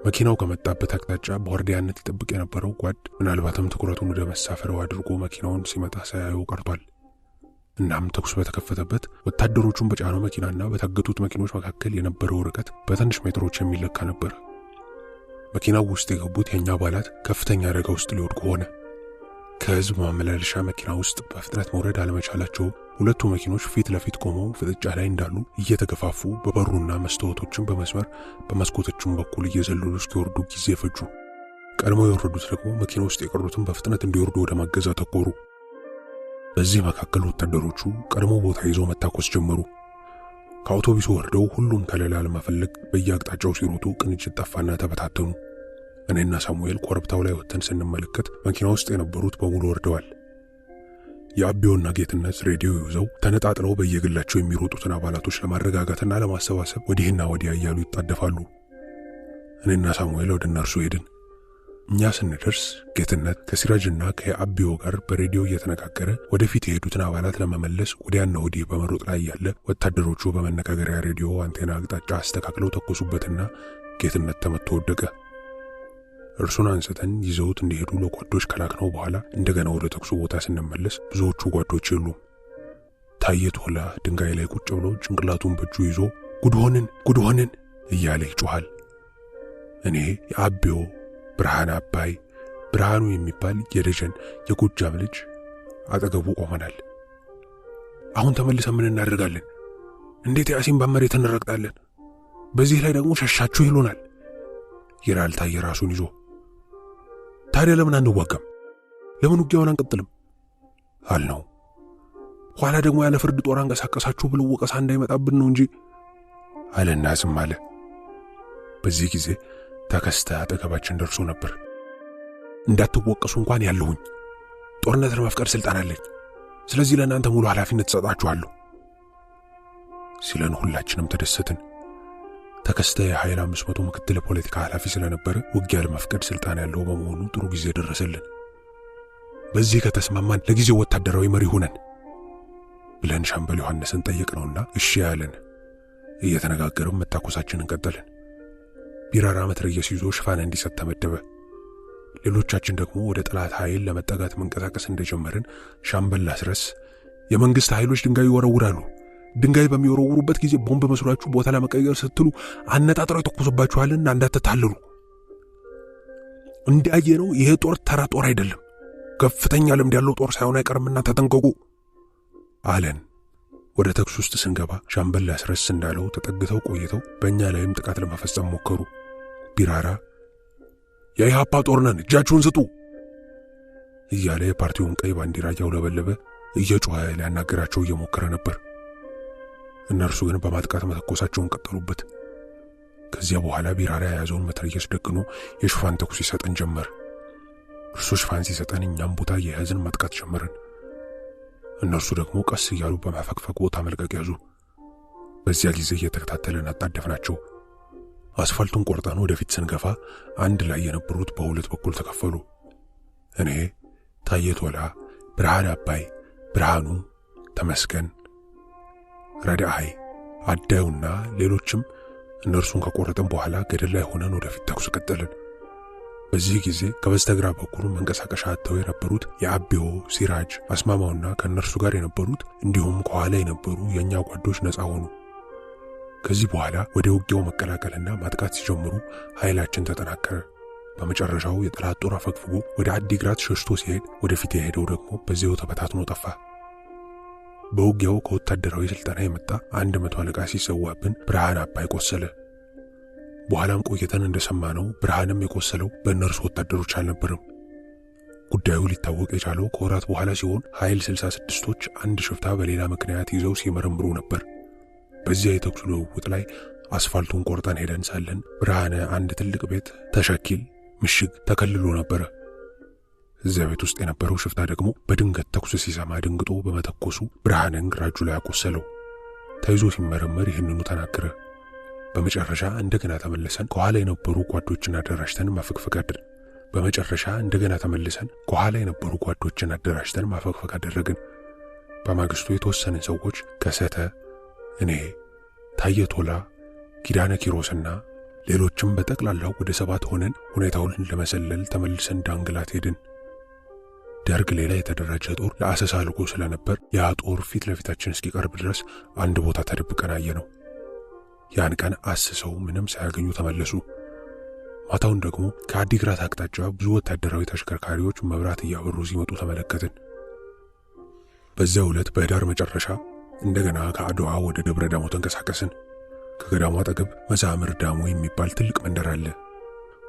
መኪናው ከመጣበት አቅጣጫ በዋርዲያነት ይጠብቅ የነበረው ጓድ ምናልባትም ትኩረቱን ወደ መሳፈሪያው አድርጎ መኪናውን ሲመጣ ሳያየው ቀርቷል። እናም ተኩስ በተከፈተበት ወታደሮቹን በጫነው መኪናና በታገቱት መኪኖች መካከል የነበረው ርቀት በትንሽ ሜትሮች የሚለካ ነበር። መኪናው ውስጥ የገቡት የኛ አባላት ከፍተኛ አደጋ ውስጥ ሊወድቁ ሆነ። ከህዝብ ማመላለሻ መኪና ውስጥ በፍጥነት መውረድ አለመቻላቸው ሁለቱ መኪኖች ፊት ለፊት ቆመው ፍጥጫ ላይ እንዳሉ እየተገፋፉ በበሩና መስታወቶችን በመስመር በመስኮቶቹም በኩል እየዘለሉ እስኪወርዱ ጊዜ ፈጁ። ቀድሞ የወረዱት ደግሞ መኪና ውስጥ የቀሩትን በፍጥነት እንዲወርዱ ወደ ማገዝ አተኮሩ። በዚህ መካከል ወታደሮቹ ቀድሞ ቦታ ይዘው መታኮስ ጀመሩ። ከአውቶቡሱ ወርደው ሁሉም ከለላ ለመፈለግ በየአቅጣጫው ሲሮጡ ቅንጅት ጠፋና ተበታተኑ። እኔና ሳሙኤል ኮረብታው ላይ ወጥተን ስንመለከት መኪና ውስጥ የነበሩት በሙሉ ወርደዋል። የአቢዮና ጌትነት ሬዲዮ ይዘው ተነጣጥለው በየግላቸው የሚሮጡትን አባላቶች ለማረጋጋትና ለማሰባሰብ ወዲህና ወዲያ እያሉ ይጣደፋሉ። እኔና ሳሙኤል ወደ እነርሱ ሄድን። እኛ ስንደርስ ጌትነት ከሲራጅና ከአቢዮ ጋር በሬዲዮ እየተነጋገረ ወደፊት የሄዱትን አባላት ለመመለስ ወዲያና ወዲህ በመሮጥ ላይ ያለ ወታደሮቹ በመነጋገሪያ ሬዲዮ አንቴና አቅጣጫ አስተካክለው ተኮሱበትና ጌትነት ተመቶ ወደቀ። እርሱን አንስተን ይዘውት እንዲሄዱ ለጓዶች ከላክነው በኋላ እንደገና ወደ ተኩሱ ቦታ ስንመለስ ብዙዎቹ ጓዶች የሉም። ታየ ቶላ ድንጋይ ላይ ቁጭ ብሎ ጭንቅላቱን በእጁ ይዞ ጉድ ሆንን እያለ ይጮሃል። እኔ የአቢዮ ብርሃን አባይ ብርሃኑ የሚባል የደጀን የጎጃም ልጅ አጠገቡ ቆመናል። አሁን ተመልሰን ምን እናደርጋለን? እንዴት ያሲን በመሬት እንረግጣለን? በዚህ ላይ ደግሞ ሸሻችሁ ይሉናል ይላል ታየ ራሱን ይዞ። ታዲያ ለምን አንዋጋም? ለምን ውጊያውን አንቀጥልም አልነው። ኋላ ደግሞ ያለ ፍርድ ጦር አንቀሳቀሳችሁ ብለው ወቀሳ እንዳይመጣብን ነው እንጂ አለና ዝም አለ። በዚህ ጊዜ ተከስተ አጠገባችን ደርሶ ነበር። እንዳትወቀሱ እንኳን ያለሁኝ ጦርነት ለመፍቀድ ስልጣን አለኝ፣ ስለዚህ ለእናንተ ሙሉ ኃላፊነት ተሰጣችኋለሁ ሲለን ሁላችንም ተደሰትን። ተከስተ የኃይል 500 ምክትል ፖለቲካ ኃላፊ ስለነበረ ውጊያ ለመፍቀድ ስልጣን ያለው በመሆኑ ጥሩ ጊዜ ደረሰልን። በዚህ ከተስማማን ለጊዜው ወታደራዊ መሪ ሆነን ብለን ሻምበል ዮሐንስን ጠየቅነውና እሺ ያለን። እየተነጋገርን መታኮሳችንን ቀጠልን። ቢራራ መትረየስ ይዞ ሽፋን እንዲሰጥ ተመደበ። ሌሎቻችን ደግሞ ወደ ጠላት ኃይል ለመጠጋት መንቀሳቀስ እንደጀመርን ሻምበል አስረስ የመንግስት ኃይሎች ድንጋይ ይወረውራሉ፣ ድንጋይ በሚወረውሩበት ጊዜ ቦምብ መስሏችሁ ቦታ ለመቀየር ስትሉ አነጣጥረው ተኩሶባችኋልና እንዳትታለሉ። እንዲያየነው ይሄ ጦር ተራ ጦር አይደለም፣ ከፍተኛ ልምድ ያለው ጦር ሳይሆን አይቀርምና ተጠንቀቁ አለን። ወደ ተኩስ ውስጥ ስንገባ ሻምበል አስረስ እንዳለው ተጠግተው ቆይተው በእኛ ላይም ጥቃት ለመፈጸም ሞከሩ። ቢራራ የኢሃፓ ጦር ነን እጃችሁን ስጡ እያለ የፓርቲውን ቀይ ባንዲራ እያውለበለበ እየጮኸ ሊያናገራቸው እየሞከረ ነበር። እነርሱ ግን በማጥቃት መተኮሳቸውን ቀጠሉበት። ከዚያ በኋላ ቢራራ የያዘውን መትረየስ ደግኖ የሽፋን ተኩስ ይሰጠን ጀመር። እርሱ ሽፋን ሲሰጠን እኛም ቦታ የያዝን ማጥቃት ጀመርን። እነርሱ ደግሞ ቀስ እያሉ በማፈግፈግ ቦታ መልቀቅ ያዙ። በዚያ ጊዜ እየተከታተልን አጣደፍናቸው። አስፋልቱን ቆርጠን ወደፊት ስንገፋ አንድ ላይ የነበሩት በሁለት በኩል ተከፈሉ። እኔ ታየ ቶላ፣ ብርሃን አባይ፣ ብርሃኑ፣ ተመስገን፣ ረዳይ፣ አዳዩና ሌሎችም እነርሱን ከቆረጠን በኋላ ገደል ላይ ሆነን ወደፊት ተኩስ ቀጠልን። በዚህ ጊዜ ከበስተግራ በኩል መንቀሳቀሻ አጥተው የነበሩት የአቢዮ፣ ሲራጅ፣ አስማማውና ከእነርሱ ጋር የነበሩት እንዲሁም ከኋላ የነበሩ የእኛ ጓዶች ነፃ ሆኑ። ከዚህ በኋላ ወደ ውጊያው መቀላቀልና ማጥቃት ሲጀምሩ ኃይላችን ተጠናከረ። በመጨረሻው የጠላት ጦር አፈግፍጎ ወደ አዲግራት ሸሽቶ ሲሄድ ወደፊት የሄደው ደግሞ በዚያው ተበታትኖ ጠፋ። በውጊያው ከወታደራዊ ስልጠና የመጣ 100 አለቃ ሲሰዋብን ብርሃን አባይ ቆሰለ። በኋላም ቆይተን እንደሰማነው ብርሃንም የቆሰለው በእነርሱ ወታደሮች አልነበረም። ጉዳዩ ሊታወቅ የቻለው ከወራት በኋላ ሲሆን ኃይል 66ቶች አንድ ሽፍታ በሌላ ምክንያት ይዘው ሲመረምሩ ነበር። በዚያ የተኩስ ልውውጥ ላይ አስፋልቱን ቆርጠን ሄደን ሳለን ብርሃነ አንድ ትልቅ ቤት ተሸኪል ምሽግ ተከልሎ ነበረ። እዚያ ቤት ውስጥ የነበረው ሽፍታ ደግሞ በድንገት ተኩስ ሲሰማ ድንግጦ በመተኮሱ ብርሃንን ግራ እጁ ላይ አቆሰለው። ተይዞ ሲመረመር ይህንኑ ተናገረ። በመጨረሻ እንደገና ተመልሰን ከኋላ የነበሩ ጓዶችን አደራጅተን ማፈግፈግ አደረግን። በማግስቱ የተወሰንን ሰዎች ከሰተ፣ እኔ፣ ታየ ቶላ፣ ኪዳነ ኪሮስና ሌሎችም በጠቅላላው ወደ 7 ሆነን ሁኔታውን ለመሰለል ተመልሰን ዳንግላት ሄድን። ደርግ ሌላ የተደራጀ ጦር ለአሰሳ ልጎ ስለነበር ያ ጦር ፊት ለፊታችን እስኪቀርብ ድረስ አንድ ቦታ ተደብቀን አየነው። ያን ቀን አስሰው ምንም ሳያገኙ ተመለሱ። ማታውን ደግሞ ከአዲግራት አቅጣጫ ብዙ ወታደራዊ ተሽከርካሪዎች መብራት እያበሩ ሲመጡ ተመለከትን። በዚያው ዕለት በህዳር መጨረሻ እንደገና ከአድዋ ወደ ደብረ ዳሞ ተንቀሳቀስን። ከገዳሙ አጠገብ መዛምር ዳሞ የሚባል ትልቅ መንደር አለ።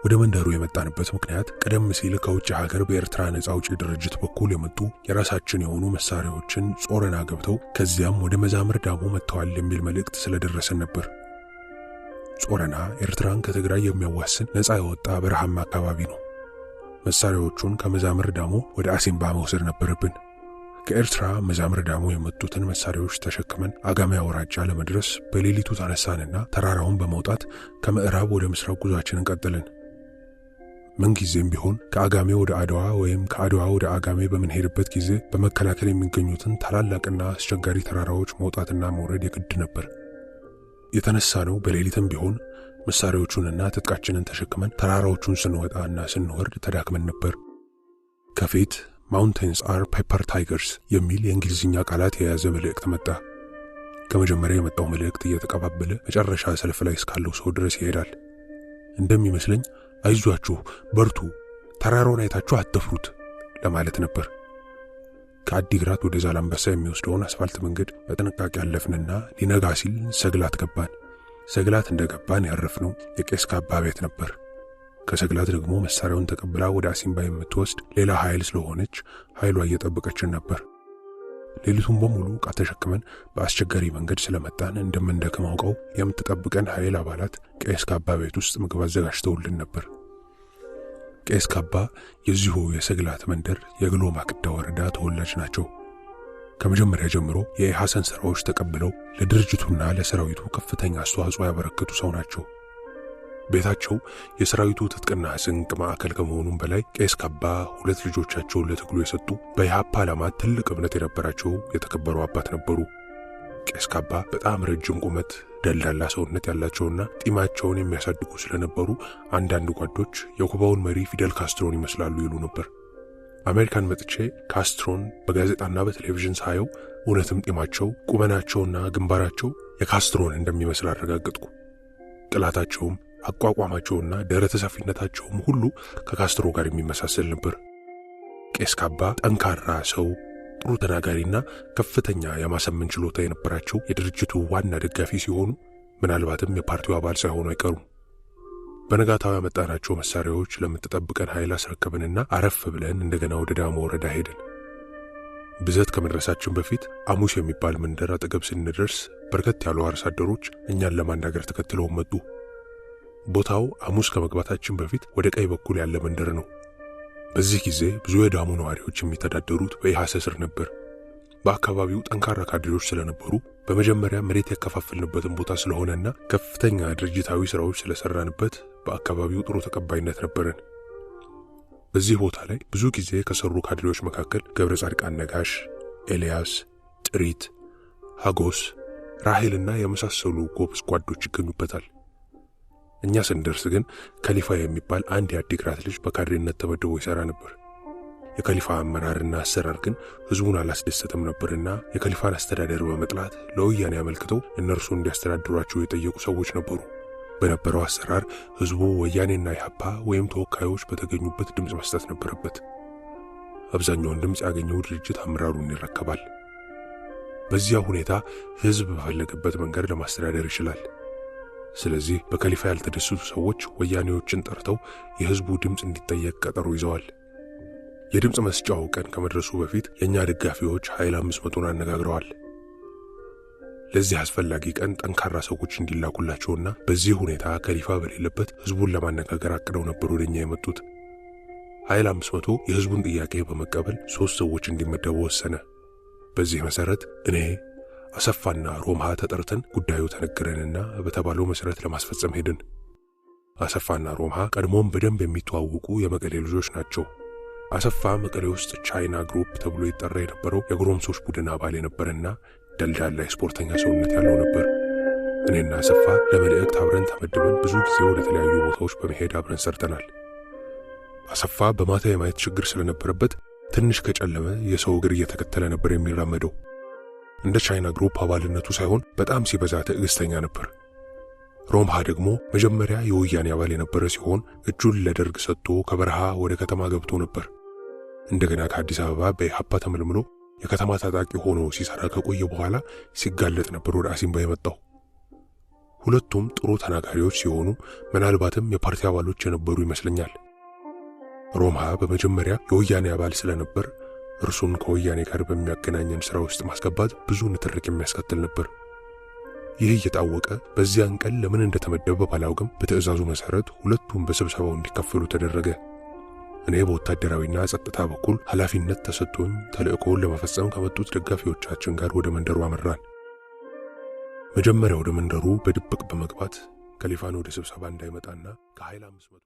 ወደ መንደሩ የመጣንበት ምክንያት ቀደም ሲል ከውጭ ሀገር በኤርትራ ነጻ አውጪ ድርጅት በኩል የመጡ የራሳችን የሆኑ መሳሪያዎችን ጾረና ገብተው ከዚያም ወደ መዛምር ዳሞ መጥተዋል የሚል መልእክት ስለደረሰን ነበር። ጾረና ኤርትራን ከትግራይ የሚያዋስን ነጻ የወጣ በረሃማ አካባቢ ነው። መሳሪያዎቹን ከመዛምር ዳሞ ወደ አሲምባ መውሰድ ነበረብን። ከኤርትራ መዛምር ዳሞ የመጡትን መሳሪያዎች ተሸክመን አጋሜ አውራጃ ለመድረስ በሌሊቱ ተነሳንና ተራራውን በመውጣት ከምዕራብ ወደ ምስራቅ ጉዟችንን ቀጠልን። ምንጊዜም ቢሆን ከአጋሜ ወደ አድዋ ወይም ከአድዋ ወደ አጋሜ በምንሄድበት ጊዜ በመከላከል የሚገኙትን ታላላቅና አስቸጋሪ ተራራዎች መውጣትና መውረድ የግድ ነበር። የተነሳነው በሌሊትም ቢሆን መሳሪያዎቹንና ትጥቃችንን ተሸክመን ተራራዎቹን ስንወጣና ስንወርድ ተዳክመን ነበር። ከፊት ማውንቴንስ አር ፔፐር ታይገርስ የሚል የእንግሊዝኛ ቃላት የያዘ መልእክት መጣ። ከመጀመሪያ የመጣው መልእክት እየተቀባበለ መጨረሻ ሰልፍ ላይ እስካለው ሰው ድረስ ይሄዳል። እንደሚመስለኝ አይዟችሁ፣ በርቱ፣ ተራራውን አይታችሁ አትፍሩት ለማለት ነበር። ከአዲግራት ወደ ዛላምበሳ የሚወስደውን አስፋልት መንገድ በጥንቃቄ አለፍንና ሊነጋ ሲል ሰግላት ገባን። ሰግላት እንደገባን ያረፍነው የቄስ ካባ ቤት ነበር። ከሰግላት ደግሞ መሳሪያውን ተቀብላ ወደ አሲምባ የምትወስድ ሌላ ኃይል ስለሆነች ኃይሏ እየጠበቀችን ነበር። ሌሊቱን በሙሉ ዕቃ ተሸክመን በአስቸጋሪ መንገድ ስለመጣን እንደምንደክም አውቀው የምትጠብቀን ኃይል አባላት ቄስ ካባ ቤት ውስጥ ምግብ አዘጋጅተውልን ነበር። ቄስ ካባ የዚሁ የሰግላት መንደር የግሎ ማክዳ ወረዳ ተወላጅ ናቸው። ከመጀመሪያ ጀምሮ የኢሐሰን ሥራዎች ተቀብለው ለድርጅቱና ለሰራዊቱ ከፍተኛ አስተዋጽኦ ያበረከቱ ሰው ናቸው። ቤታቸው የሰራዊቱ ትጥቅና ስንቅ ማዕከል ከመሆኑም በላይ ቄስ ካባ 2 ልጆቻቸውን ለትግሉ የሰጡ በኢሃፓ ዓላማ ትልቅ እምነት የነበራቸው የተከበሩ አባት ነበሩ። ቄስ ካባ በጣም ረጅም ቁመት፣ ደልዳላ ሰውነት ያላቸውና ጢማቸውን የሚያሳድጉ ስለነበሩ አንዳንድ ጓዶች የኩባውን መሪ ፊደል ካስትሮን ይመስላሉ ይሉ ነበር። አሜሪካን መጥቼ ካስትሮን በጋዜጣና በቴሌቪዥን ሳየው እውነትም ጢማቸው፣ ቁመናቸውና ግንባራቸው የካስትሮን እንደሚመስል አረጋገጥኩ። ቅላታቸውም አቋቋማቸውና ደረተ ሰፊነታቸውም ሁሉ ከካስትሮ ጋር የሚመሳሰል ነበር። ቄስ ካባ ጠንካራ ሰው፣ ጥሩ ተናጋሪና ከፍተኛ የማሰመን ችሎታ የነበራቸው የድርጅቱ ዋና ደጋፊ ሲሆኑ ምናልባትም የፓርቲው አባል ሳይሆኑ አይቀሩም። በነጋታው ያመጣናቸው መሳሪያዎች ለምትጠብቀን ኃይል አስረከብንና አረፍ ብለን እንደገና ወደ ዳሞ ወረዳ ሄድን። ብዘት ከመድረሳችን በፊት አሙስ የሚባል መንደር አጠገብ ስንደርስ በርከት ያሉ አርሶ አደሮች እኛን ለማናገር ተከትለው መጡ። ቦታው አሙስ ከመግባታችን በፊት ወደ ቀኝ በኩል ያለ መንደር ነው። በዚህ ጊዜ ብዙ የዳሞ ነዋሪዎች የሚተዳደሩት በኢሐሰ ስር ነበር። በአካባቢው ጠንካራ ካድሬዎች ስለነበሩ በመጀመሪያ መሬት ያከፋፈልንበትን ቦታ ስለሆነና ከፍተኛ ድርጅታዊ ሥራዎች ስለሰራንበት በአካባቢው ጥሩ ተቀባይነት ነበረን። በዚህ ቦታ ላይ ብዙ ጊዜ ከሰሩ ካድሬዎች መካከል ገብረ ጻድቃን ነጋሽ፣ ኤልያስ፣ ጥሪት፣ ሀጎስ፣ ራሄልና የመሳሰሉ ጎበዝ ጓዶች ይገኙበታል። እኛ ስንደርስ ግን ከሊፋ የሚባል አንድ የአዲግራት ልጅ በካድሬነት ተመድቦ ይሰራ ነበር። የከሊፋ አመራርና አሰራር ግን ህዝቡን አላስደሰተም ነበርና የከሊፋን አስተዳደር በመጥላት ለወያኔ አመልክተው እነርሱ እንዲያስተዳድሯቸው የጠየቁ ሰዎች ነበሩ። በነበረው አሰራር ህዝቡ ወያኔና ኢሃፓ ወይም ተወካዮች በተገኙበት ድምፅ መስጠት ነበረበት። አብዛኛውን ድምፅ ያገኘው ድርጅት አመራሩን ይረከባል። በዚያ ሁኔታ ህዝብ በፈለገበት መንገድ ለማስተዳደር ይችላል። ስለዚህ በከሊፋ ያልተደሰቱ ሰዎች ወያኔዎችን ጠርተው የህዝቡ ድምፅ እንዲጠየቅ ቀጠሮ ይዘዋል። የድምፅ መስጫው ቀን ከመድረሱ በፊት የኛ ደጋፊዎች ኃይል 500ን አነጋግረዋል። ለዚህ አስፈላጊ ቀን ጠንካራ ሰዎች እንዲላኩላቸውና በዚህ ሁኔታ ከሊፋ በሌለበት ህዝቡን ለማነጋገር አቅደው ነበር ወደኛ የመጡት። ኃይል 500 የህዝቡን ጥያቄ በመቀበል 3 ሰዎች እንዲመደቡ ወሰነ። በዚህ መሰረት እኔ፣ አሰፋና ሮምሃ ተጠርተን ጉዳዩ ተነገረንና በተባለው መሰረት ለማስፈጸም ሄድን። አሰፋና ሮምሃ ቀድሞም በደንብ የሚተዋወቁ የመቀሌ ልጆች ናቸው። አሰፋ መቀሌ ውስጥ ቻይና ግሩፕ ተብሎ ይጠራ የነበረው የጎረምሶች ቡድን አባል የነበረና ደልዳላ ስፖርተኛ ሰውነት ያለው ነበር። እኔና አሰፋ ለመልእክት አብረን ተመድበን ብዙ ጊዜ ወደ ተለያዩ ቦታዎች በመሄድ አብረን ሰርተናል። አሰፋ በማታ የማየት ችግር ስለነበረበት ትንሽ ከጨለመ የሰው እግር እየተከተለ ነበር የሚራመደው። እንደ ቻይና ግሩፕ አባልነቱ ሳይሆን በጣም ሲበዛ ትዕግስተኛ ነበር። ሮምሃ ደግሞ መጀመሪያ የወያኔ አባል የነበረ ሲሆን እጁን ለደርግ ሰጥቶ ከበረሃ ወደ ከተማ ገብቶ ነበር። እንደገና ከአዲስ አበባ በኢሃፓ ተመልምሎ የከተማ ታጣቂ ሆኖ ሲሰራ ከቆየ በኋላ ሲጋለጥ ነበር ወደ አሲምባ የመጣው። ሁለቱም ጥሩ ተናጋሪዎች ሲሆኑ ምናልባትም የፓርቲ አባሎች የነበሩ ይመስለኛል። ሮማ በመጀመሪያ የወያኔ አባል ስለነበር እርሱን ከወያኔ ጋር በሚያገናኘን ስራ ውስጥ ማስገባት ብዙ ንትርክ የሚያስከትል ነበር። ይህ እየታወቀ በዚያን ቀን ለምን እንደተመደበ ባላውቅም በትዕዛዙ መሰረት ሁለቱም በስብሰባው እንዲካፈሉ ተደረገ። እኔ በወታደራዊና ጸጥታ በኩል ኃላፊነት ተሰጥቶኝ ተልእኮውን ለመፈጸም ከመጡት ደጋፊዎቻችን ጋር ወደ መንደሩ አመራን። መጀመሪያ ወደ መንደሩ በድብቅ በመግባት ከሊፋን ወደ ስብሰባ እንዳይመጣና ከኃይል 500